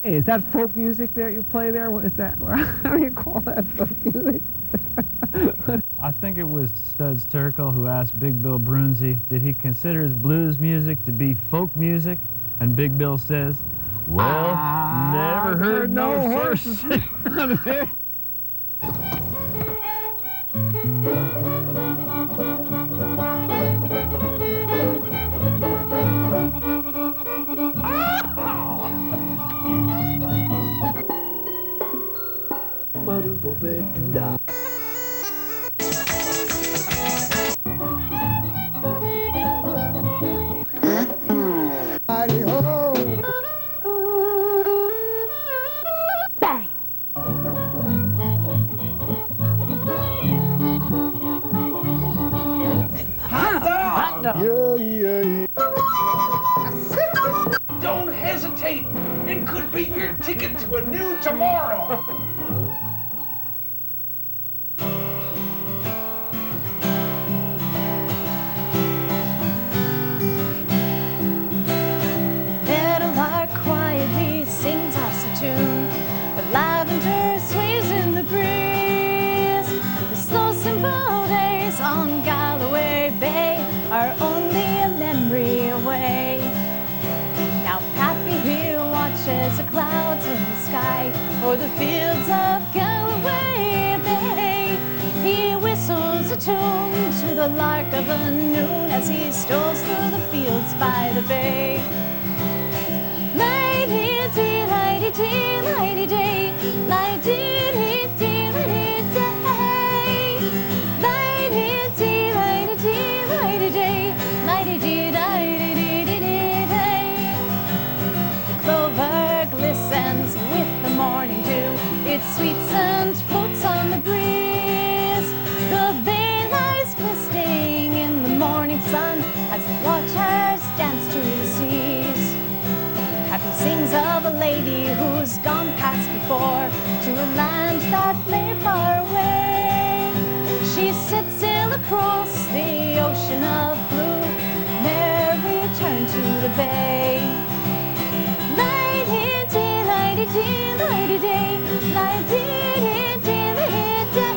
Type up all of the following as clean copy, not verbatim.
Hey, is that folk music that you play there? What is that? How do you call that folk music? I think it was Studs Terkel who asked Big Bill Brunzi, did he consider his blues music to be folk music? And Big Bill says, well, never heard no horse. Don't hesitate. It could be your ticket to a new tomorrow. Meadowlark quietly sings us a tune. The lavender sways in the breeze. The slow, simple days on Galloway Bay are only a memory away. Now Pappy here watches the clouds in the sky o'er the fields of Galloway Bay. He whistles a tune to the lark of the noon as he strolls through the fields by the bay. Lighty-dee, lighty-dee, lighty-day, lighty-dee-dee, lighty-day. Lighty-dee, lighty-dee, lighty-day, lighty-dee, lighty-dee-dee-day. The clover glistens with the morning dew. Its sweet scent floats on the breeze. The bay lies glistening in the morning sun as the watchers dance to the seas. Happy sings of a lady who's gone past before to a land that lay far away. She set sail across the ocean of blue, ne'er returned to the bay. Lighty-dee, lighty-dee, lighty-day, lighty-dee-dee, lighty-day.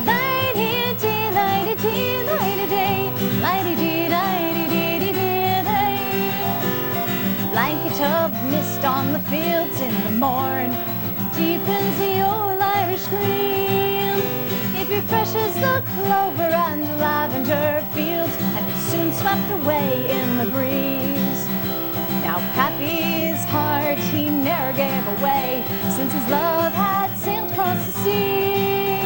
Lighty-dee, lighty-dee, lighty-day, lighty-dee, lighty-dee-dee-day. Blanket of mist on the fields in the morn deepens the old Irish green. It refreshes the clover and lavender fields and is soon swept away in the breeze. Now Pappy's heart he ne'er gave away since his love had sailed across the sea.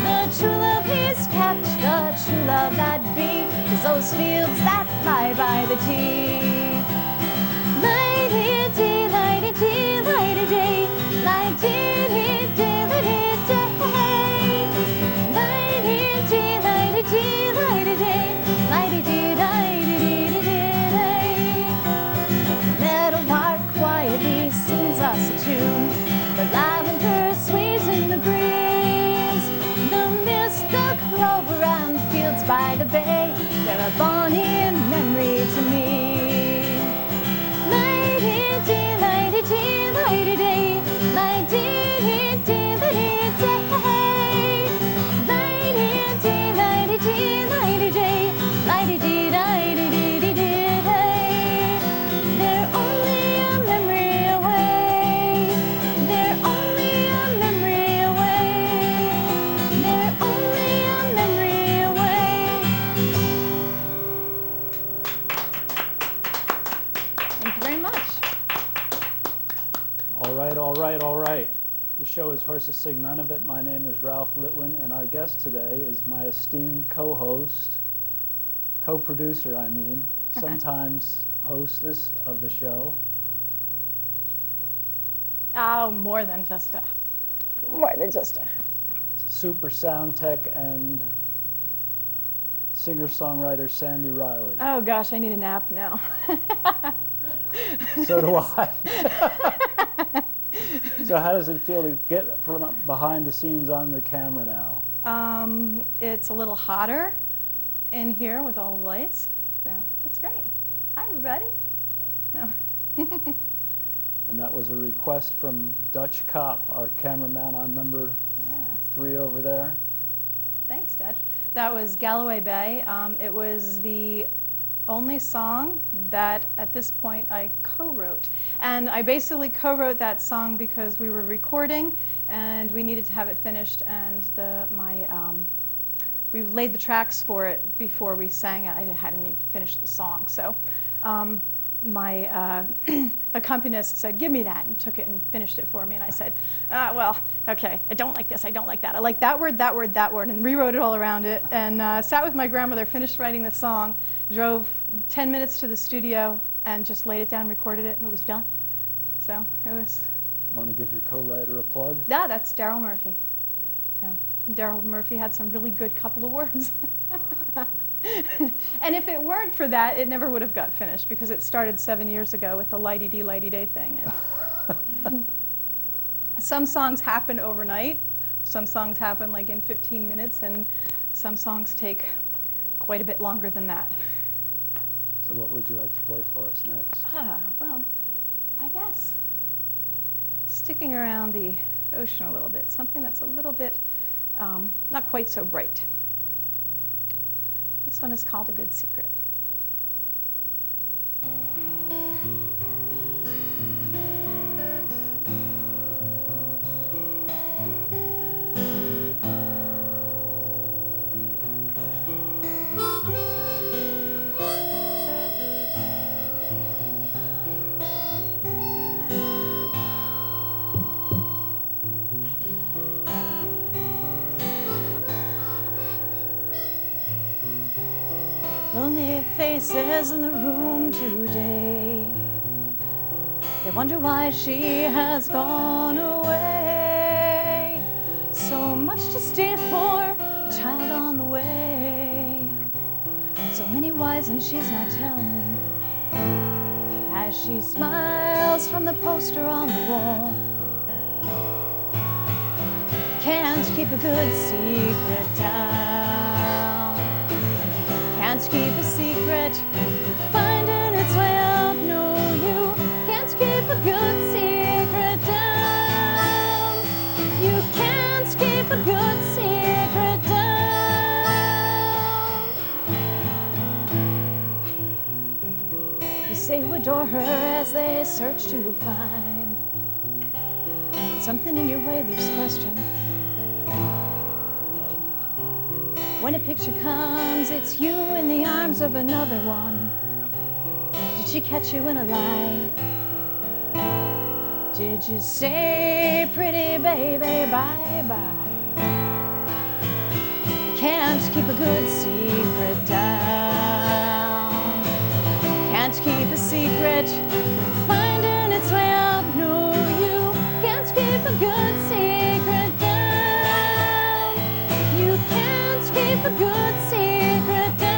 The true love he's kept, the true love that be, is those fields that lie by the Dee. Lighty-dee, lighty-dee, lighty-day, lighty-dee-dee, lighty-day. Lighty-dee, lighty-dee, lighty-day, lighty-dee, lighty-dee-dee-day. Meadowlark quietly sings us a tune. The lavender sways in the breeze. The mist, the clover, and fields by the bay, they're a bonny memory to me. Lighty-dee, lighty-dee, lighty-day, lighty-dee-dee, lighty-day. Lighty-dee, lighty-dee, lighty-day, lighty-dee, lighty-dee-dee-day. They're only a memory away. They're only a memory away. They're only a memory away. Thank you very much. All right, all right, all right. The show is Horses Sing None of It. My name is Ralph Litwin, and our guest today is my esteemed co-host, co-producer, I mean, sometimes hostess of the show. Oh, more than just a. Super sound tech and singer-songwriter Sandie Reilly. Oh gosh, I need a nap now. So do I. So how does it feel to get from behind the scenes on the camera now? It's a little hotter in here with all the lights, so it's great. Hi, everybody. No. And that was a request from Dutch Kopp, our cameraman on number Yeah. 3 over there. Thanks, Dutch. That was Galloway Bay. It was the only song that, at this point, I co-wrote. And I basically co-wrote that song because we were recording, and we needed to have it finished, and we laid the tracks for it before we sang it. I hadn't even finished the song. So my accompanist said, give me that, and took it and finished it for me. And I said, well, okay, I don't like this, I don't like that. I like that word, that word, that word, and rewrote it all around it. And sat with my grandmother, finished writing the song, drove 10 minutes to the studio, and just laid it down, recorded it, and it was done. So it was... Want to give your co-writer a plug? Yeah, that's Daryl Murphy. So Daryl Murphy had some really good couple of words. And if it weren't for that, it never would have got finished, because it started 7 years ago with the lighty-dee, lighty-day thing. And some songs happen overnight. Some songs happen like in 15 minutes, and some songs take quite a bit longer than that. So what would you like to play for us next? Well, I guess sticking around the ocean a little bit, something that's a little bit not quite so bright. This one is called A Good Secret. Lonely faces in the room today. They wonder why she has gone away. So much to stay for, a child on the way. So many whys and she's not telling. As she smiles from the poster on the wall. Can't keep a good secret down. Can't keep a secret, finding its way out. No, you can't keep a good secret down. You can't keep a good secret down. You say you adore her as they search to find. Something in your way leaves question. When a picture comes, it's you in the arms of another one. Did she catch you in a lie? Did you say, pretty baby, bye-bye? Can't keep a good secret down. Can't keep a secret, finding its way out. No, you can't keep a good secret down. You can't keep a good secret down.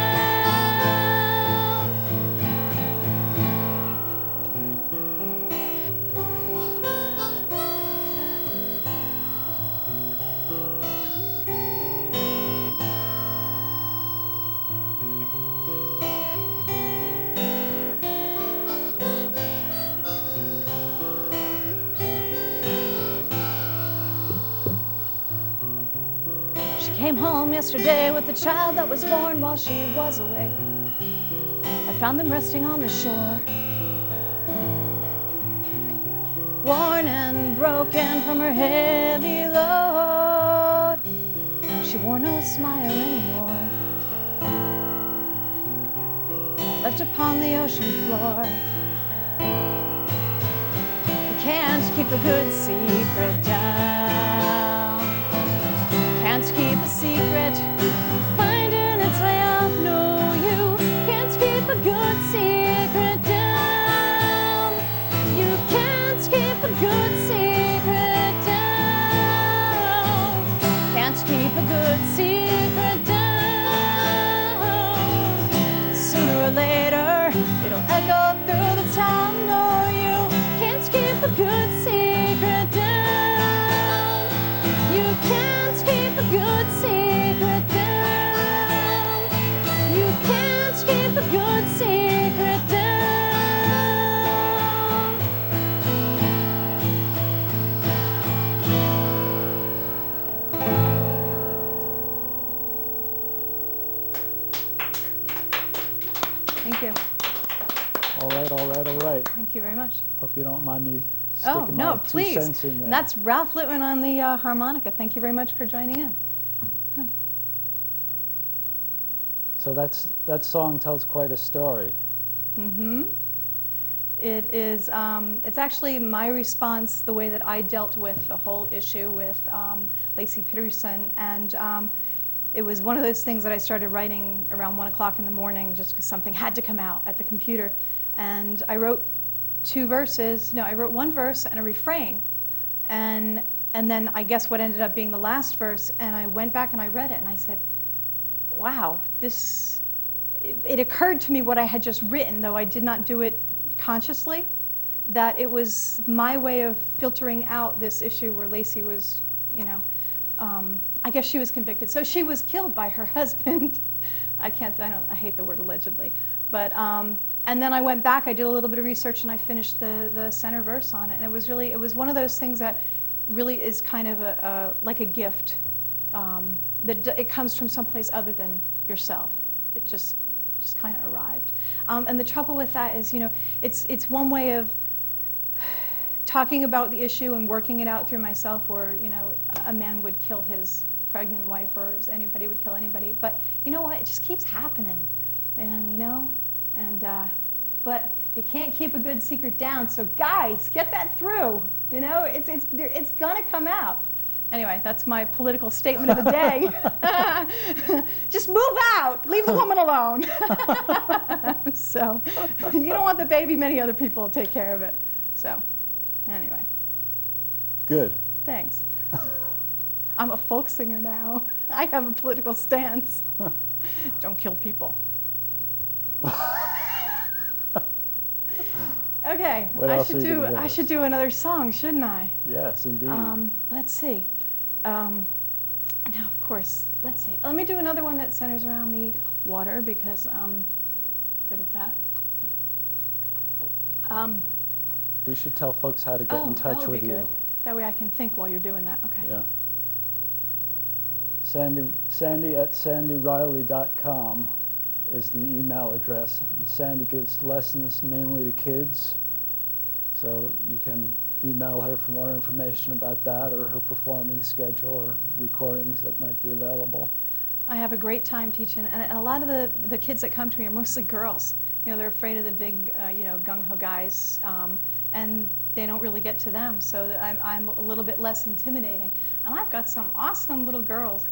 She came home yesterday with the child that was born while she was away. I found them resting on the shore, worn and broken from her heavy load. She wore no smile anymore, left upon the ocean floor. You can't keep a good secret down. Can't keep a secret, finding its way out. No, you can't keep a good secret down. You can't keep a good secret down. Can't keep a good secret down. Sooner or later, it'll echo through the town. No, you can't keep a good secret down. You can't keep a good secret down. You can't keep a good secret down. Thank you very much. Hope you don't mind me Oh, sticking no, my 2 please. cents in there. And that's Ralph Litwin on the harmonica. Thank you very much for joining in. So that song tells quite a story. Mm-hmm. It is, it's actually my response, the way that I dealt with the whole issue with Lacey Peterson. And it was one of those things that I started writing around 1 o'clock in the morning just because something had to come out at the computer. And I wrote 2 verses. No, I wrote 1 verse and a refrain. And then I guess what ended up being the last verse, and I went back and I read it and I said, wow, it occurred to me what I had just written, though I did not do it consciously, that it was my way of filtering out this issue where Lacey was, you know, I guess she was convicted. So she was killed by her husband. I hate the word allegedly. But, and then I went back, I did a little bit of research, and I finished the center verse on it. And it was one of those things that really is kind of like a gift. That it comes from someplace other than yourself. It just kind of arrived. And the trouble with that is, you know, it's one way of talking about the issue and working it out through myself, where, you know, a man would kill his pregnant wife, or anybody would kill anybody. But you know what? It just keeps happening, man, you know? And, but you can't keep a good secret down. So guys, get that through. You know, it's gonna come out. Anyway, that's my political statement of the day. Just move out. Leave the woman alone. So you don't want the baby. Many other people will take care of it. So anyway. Good. Thanks. I'm a folk singer now. I have a political stance. Don't kill people. Okay, I should do another song, shouldn't I? Yes, indeed. Let's see. Now, of course, let's see. Let me do another one that centers around the water, because I'm good at that. We should tell folks how to get in touch that would with be you. good. That way I can think while you're doing that. Okay. Yeah. Sandie at sandiereilly.com is the email address. And Sandie gives lessons mainly to kids, so you can email her for more information about that, or her performing schedule, or recordings that might be available. I have a great time teaching, and a lot of the kids that come to me are mostly girls. You know, they're afraid of the big, you know, gung-ho guys, and they don't really get to them, so I'm a little bit less intimidating. And I've got some awesome little girls.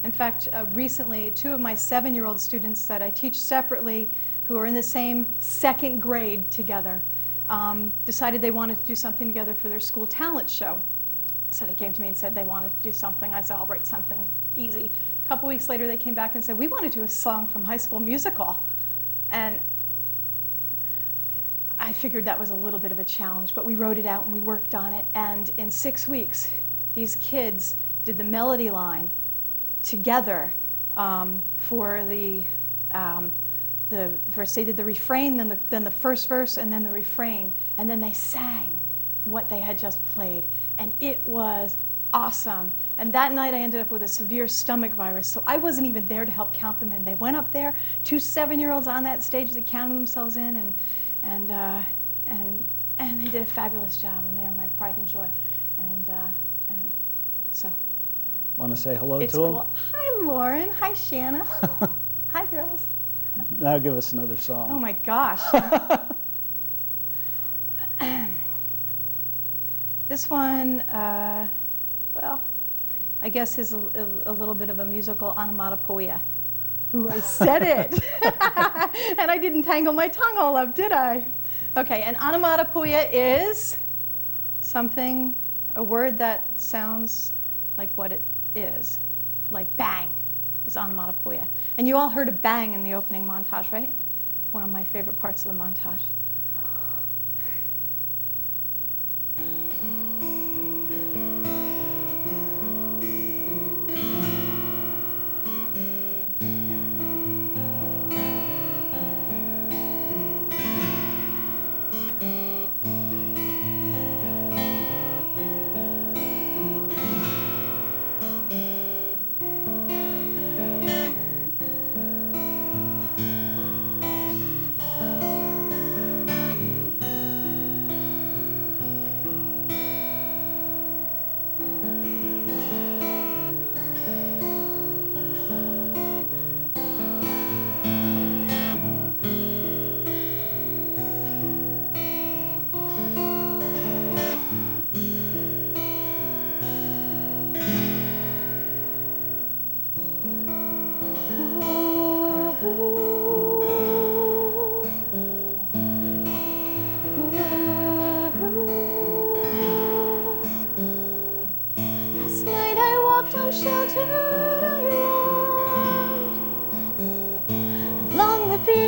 In fact, recently, 2 of my 7-year-old students that I teach separately, who are in the same 2nd grade together, decided they wanted to do something together for their school talent show. So they came to me and said they wanted to do something. I said, I'll write something easy. A couple weeks later, they came back and said, we want to do a song from High School Musical. And I figured that was a little bit of a challenge, but we wrote it out and we worked on it. And in 6 weeks, these kids did the melody line together for first they did the refrain, then the first verse, and then the refrain, and then they sang what they had just played, and it was awesome. And that night I ended up with a severe stomach virus, so I wasn't even there to help count them in. They went up there, 2 7-year-olds on that stage that counted themselves in, and they did a fabulous job, and they are my pride and joy. And so. Want to say hello It's to them? cool. Hi, Lauren. Hi, Shanna. Hi, girls. Now give us another song. Oh, my gosh. This one, well, I guess is a little bit of a musical onomatopoeia. Ooh, I said it. And I didn't tangle my tongue all up, did I? Okay, an onomatopoeia is something, a word that sounds like what it is, like bang is onomatopoeia. And you all heard a bang in the opening montage, right? One of my favorite parts of the montage.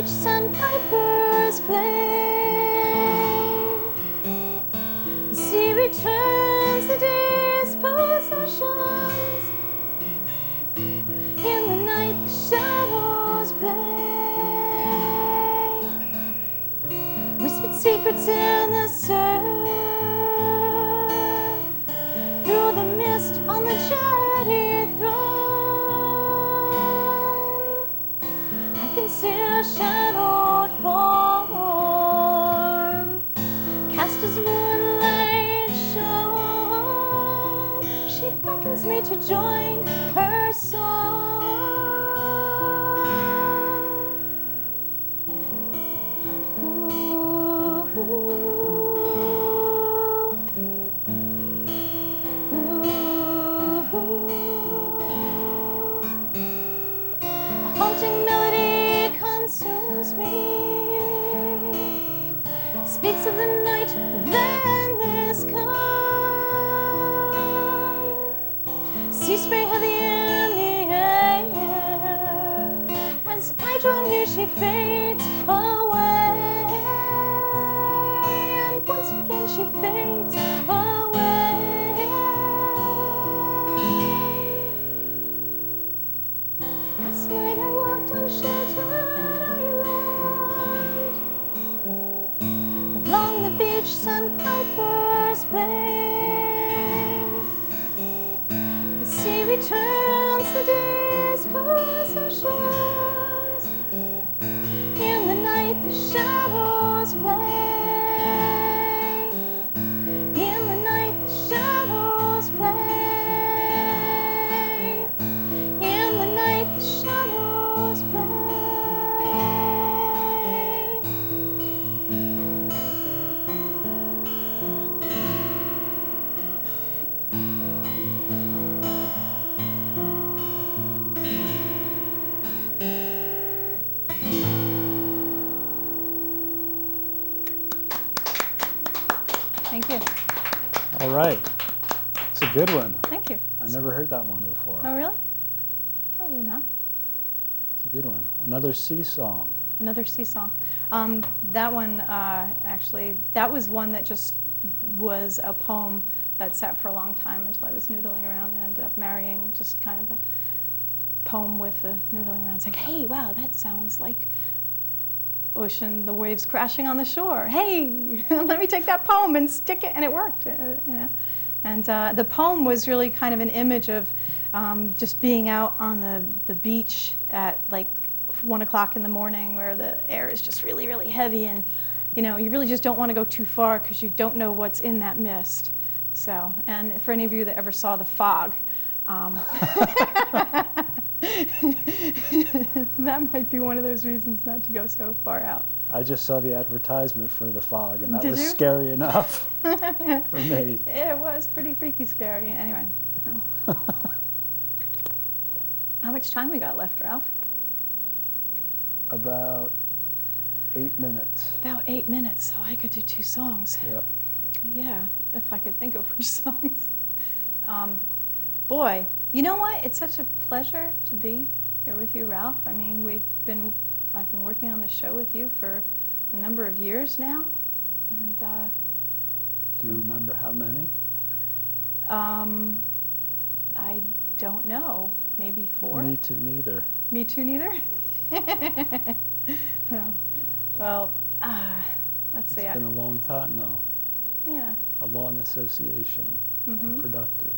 beach sandpipers play. The sea returns the day's possessions. In the night the shadows play. Whispered secrets in the surf. Through the mist on the jetty throne, I can see a shadowed form cast as moonlight shone. She beckons me to join her song. Ooh, a haunting melody consumes me, speaks of the night of endless calm. Sea spray heavy in the air, as I draw near she fades away, and once again she fades away. Last night I walked on sheltered island. Along the beach sandpipers play. The sea returns the day's possessions. In the night the shadows play. In the night the shadows play. In the night the shadows play. Thank you. All right. It's a good one. Thank you. I never heard that one before. Oh, really? Probably not. It's a good one. Another sea song. Another sea song. That one, actually, that was one that just was a poem that sat for a long time until I was noodling around and ended up marrying just kind of a poem with the noodling around. It's like, hey, wow, that sounds like ocean, the waves crashing on the shore. Hey, let me take that poem and stick it, and it worked. You know? And the poem was really kind of an image of just being out on the beach at like 1 o'clock in the morning, where the air is just really, really heavy, and you know, you really just don't want to go too far because you don't know what's in that mist. So, and for any of you that ever saw The Fog, that might be one of those reasons not to go so far out. I just saw the advertisement for The Fog, and that Did was you? scary enough for me. It was pretty freaky scary. Anyway. No. How much time we got left, Ralph? About 8 minutes. About 8 minutes, so I could do 2 songs. Yep. Yeah, if I could think of which songs. Boy, you know what? It's such a pleasure to be here with you, Ralph. I mean, I've been working on this show with you for a number of years now, and Do you remember how many? I don't know. Maybe 4. Me too, neither. Me too, neither. Oh. Well, let's see. It's been a long time, though. Yeah. A long association and productive.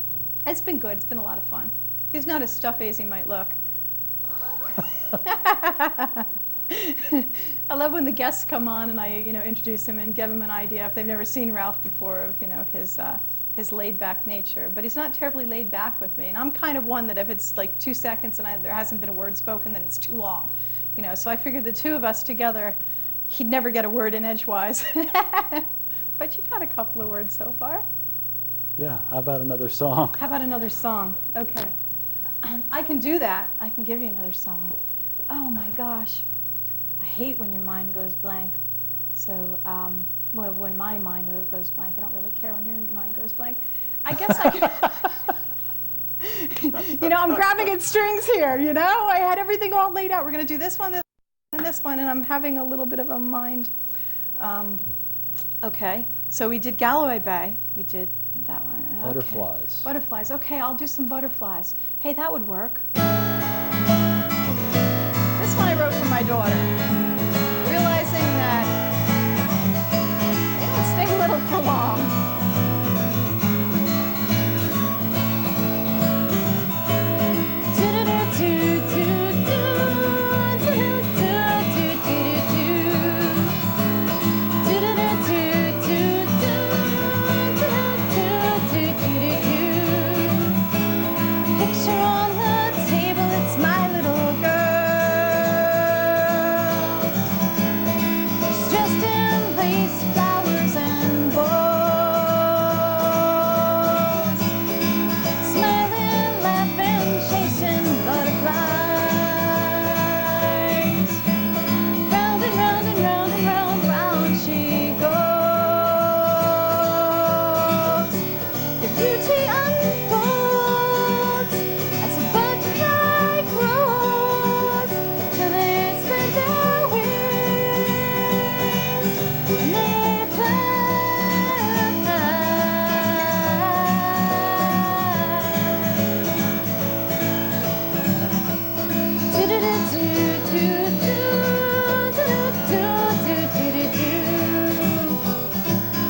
It's been good. It's been a lot of fun. He's not as stuffy as he might look. I love when the guests come on and I, introduce him and give them an idea if they've never seen Ralph before of, his laid-back nature. But he's not terribly laid back with me, and I'm kind of one that if it's like 2 seconds and there hasn't been a word spoken, then it's too long, So I figured the 2 of us together, he'd never get a word in edgewise. But you've had a couple of words so far. Yeah, how about another song? How about another song? Okay. I can do that. I can give you another song. Oh my gosh. I hate when your mind goes blank. So, well, when my mind goes blank, I don't really care when your mind goes blank. I guess I can. I'm grabbing at strings here, I had everything all laid out. We're going to do this one, this, and this one, and I'm having a little bit of a mind. Okay, so we did Galloway Bay. We did that one. Okay. Butterflies. Butterflies. Okay, I'll do some butterflies. Hey, that would work. This one I wrote for my daughter, realizing that they don't stay little for long. Picture on the table, it's my little girl. She's dressed in lace, flowers, and bows, smiling, laughing, chasing butterflies. Round and round and round and round, round she goes. Your beauty unfolds as a butterfly grows, till they spread their wings and they fly.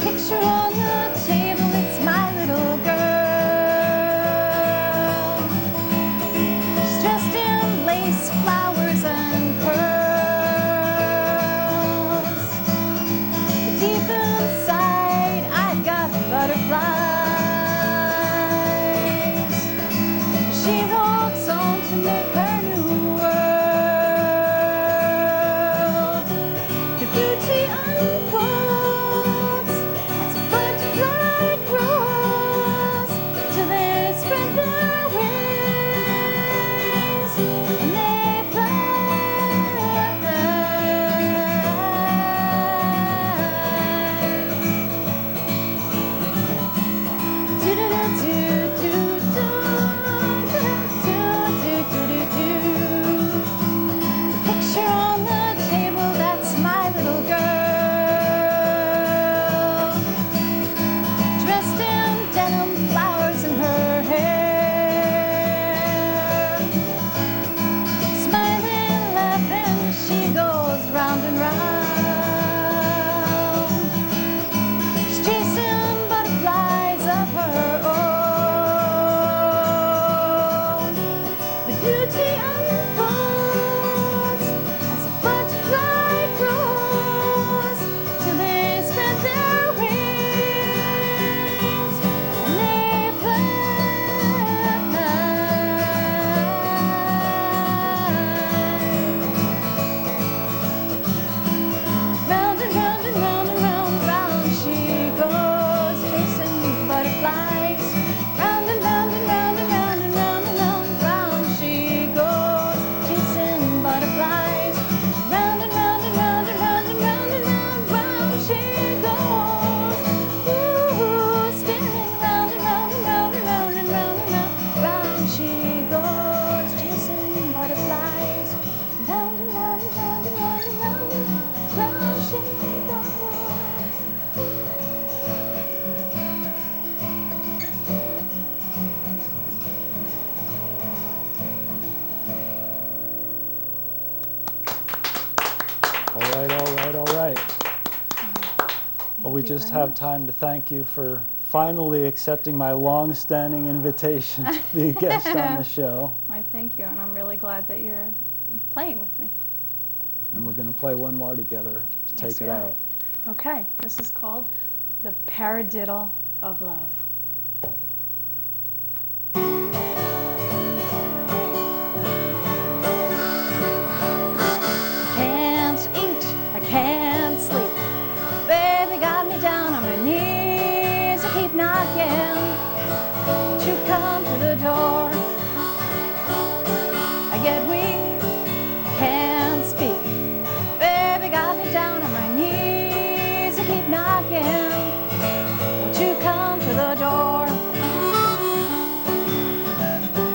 Picture on the table, it's my little girl. She's dressed in lace, flowers, and pearls. But deep inside, I've got butterflies. She walks on to make her new world. Your beauty unfolds as a butterfly grows, till they spread their wings and they The picture on the table, that's my little girl, dressed in denim, flowers in her hair, smiling, laughing, she goes round and round. She's chasing butterflies of her own. The beauty unfolds as a butterfly grows, till they spread their wings and they fly. Round and round and round and round, round she goes, chasing butterflies. Round and round and round and round and round and round, round she goes, chasing butterflies. Round and round and round and round and round and round, round she goes. Ooh, spinning round and round and round and round and round and round, round she goes, chasing butterflies. Round and round and round and round and round, round she goes. All right, all right, all right. Well, we Thank you just very have much. time to thank you for finally accepting my long-standing invitation to be a guest on the show. I thank you, and I'm really glad that you're playing with me. And we're going to play one more together to Yes, take we it are. out. Okay, this is called The Paradiddle of Love. Can't eat, I can't sleep. Baby got me down on my knees. I keep knocking. Won't you come to the door? I get weak, can't speak. Baby got me down on my knees. I keep knocking. Won't you come to the door?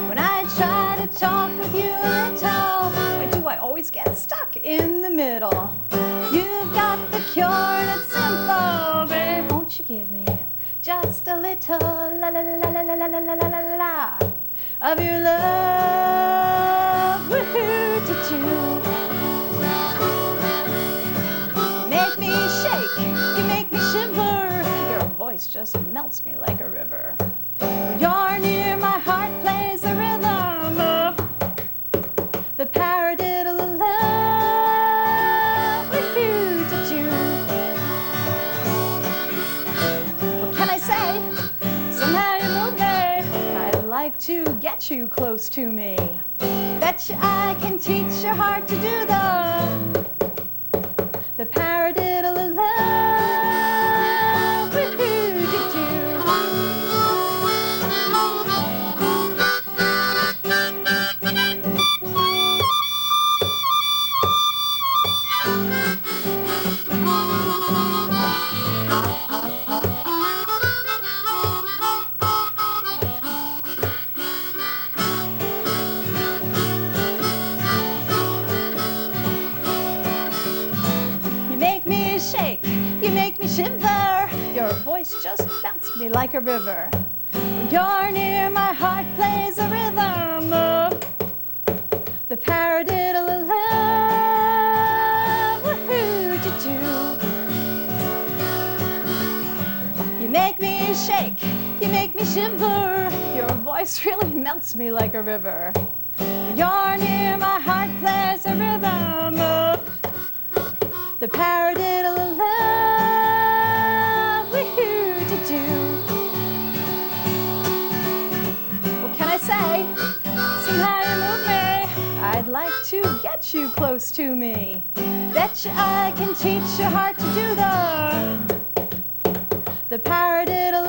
When I try to talk with you in town, why do I always get stuck in the middle. You've got the cure and it's simple, babe. Won't you give me just a little la la la la la la la la la la of your love? Woohoo, choo-choo. Make me shake, you make me shiver. Your voice just melts me like a river. When you're near, my heart plays the rhythm of the paradiddle of love. Woohoo, choo-choo. What can I say? Somehow you move me. I'd like to get you close to me. Betcha I can teach your heart to do the paradiddle of love. Woohoo, choo-choo. Shake, you make me shiver. Your voice just melts me like a river. When you're near, my heart plays a rhythm of the paradiddle of love. Woohoo, choo-choo. You make me shake, you make me shiver. Your voice really melts me like a river. When you're near, my heart plays a rhythm of the paradiddle of love. Woohoo, choo-choo. What can I say? Somehow you move me. I'd like to get you close to me. Betcha I can teach your heart to do the paradiddle